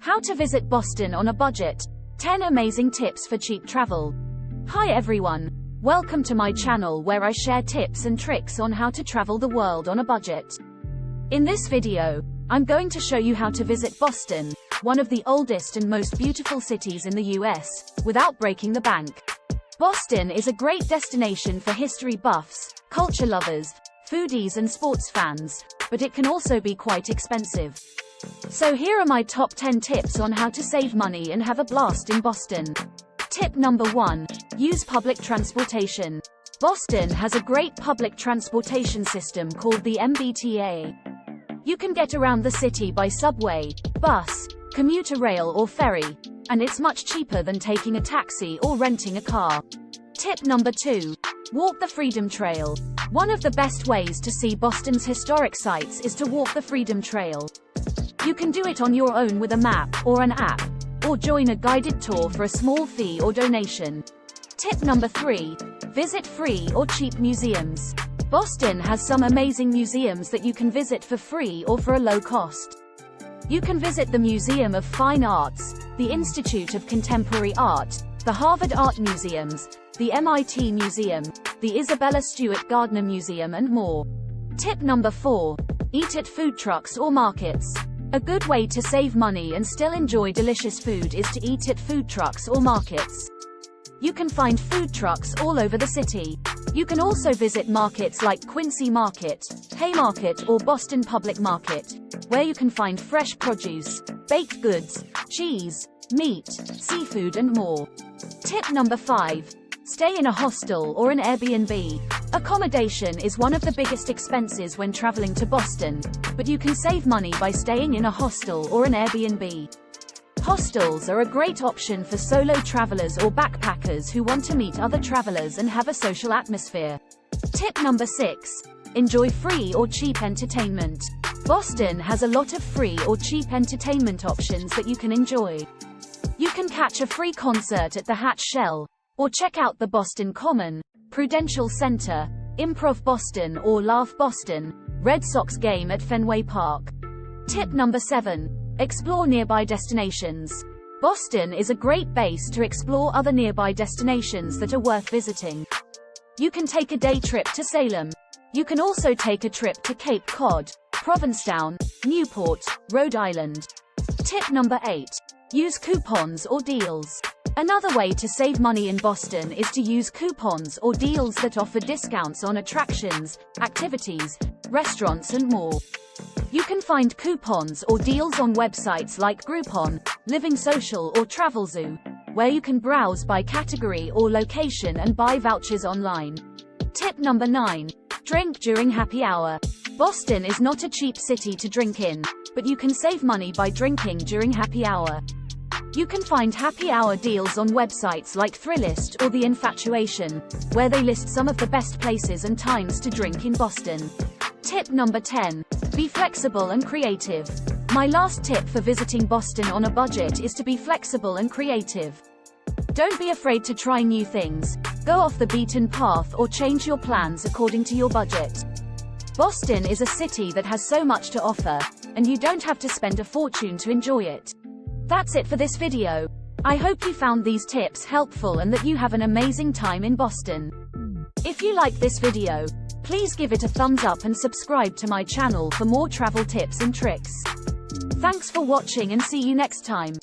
How to visit Boston on a budget. 10 amazing tips for cheap travel. Hi everyone. Welcome to my channel where I share tips and tricks on how to travel the world on a budget. In this video, I'm going to show you how to visit Boston, one of the oldest and most beautiful cities in the US, without breaking the bank. Boston is a great destination for history buffs, culture lovers, foodies and sports fans, but it can also be quite expensive. So here are my top 10 tips on how to save money and have a blast in Boston. Tip number 1. Use public transportation. Boston has a great public transportation system called the MBTA. You can get around the city by subway, bus, commuter rail or ferry, and it's much cheaper than taking a taxi or renting a car. Tip number 2. Walk the Freedom Trail. One of the best ways to see Boston's historic sites is to walk the Freedom Trail. You can do it on your own with a map or an app, or join a guided tour for a small fee or donation. Tip number 3. Visit free or cheap museums. Boston has some amazing museums that you can visit for free or for a low cost. You can visit the Museum of Fine Arts, the Institute of Contemporary Art, the Harvard Art Museums, the MIT Museum, the Isabella Stewart Gardner Museum and more. Tip number 4. Eat at food trucks or markets. A good way to save money and still enjoy delicious food is to eat at food trucks or markets. You can find food trucks all over the city. You can also visit markets like Quincy Market, Haymarket or Boston Public Market, where you can find fresh produce, baked goods, cheese, meat, seafood and more. Tip number 5. Stay in a hostel or an Airbnb. Accommodation is one of the biggest expenses when traveling to Boston, but you can save money by staying in a hostel or an Airbnb. Hostels are a great option for solo travelers or backpackers who want to meet other travelers and have a social atmosphere. Tip number 6. Enjoy free or cheap entertainment. Boston has a lot of free or cheap entertainment options that you can enjoy. You can catch a free concert at the Hatch Shell, or check out the Boston Common, Prudential Center, Improv Boston or Laugh Boston, Red Sox game at Fenway Park. Tip number 7. Explore nearby destinations. Boston is a great base to explore other nearby destinations that are worth visiting. You can take a day trip to Salem. You can also take a trip to Cape Cod, Provincetown, Newport, Rhode Island. Tip number 8. Use coupons or deals. Another way to save money in Boston is to use coupons or deals that offer discounts on attractions, activities, restaurants and more. You can find coupons or deals on websites like Groupon, Living Social or TravelZoo, where you can browse by category or location and buy vouchers online. Tip number 9. Drink during happy hour. Boston is not a cheap city to drink in, but you can save money by drinking during happy hour. You can find happy hour deals on websites like Thrillist or The Infatuation, where they list some of the best places and times to drink in Boston. Tip number 10. Be flexible and creative. My last tip for visiting Boston on a budget is to be flexible and creative. Don't be afraid to try new things, go off the beaten path or change your plans according to your budget. Boston is a city that has so much to offer, and you don't have to spend a fortune to enjoy it. That's it for this video. I hope you found these tips helpful and that you have an amazing time in Boston. If you like this video, please give it a thumbs up and subscribe to my channel for more travel tips and tricks. Thanks for watching and see you next time.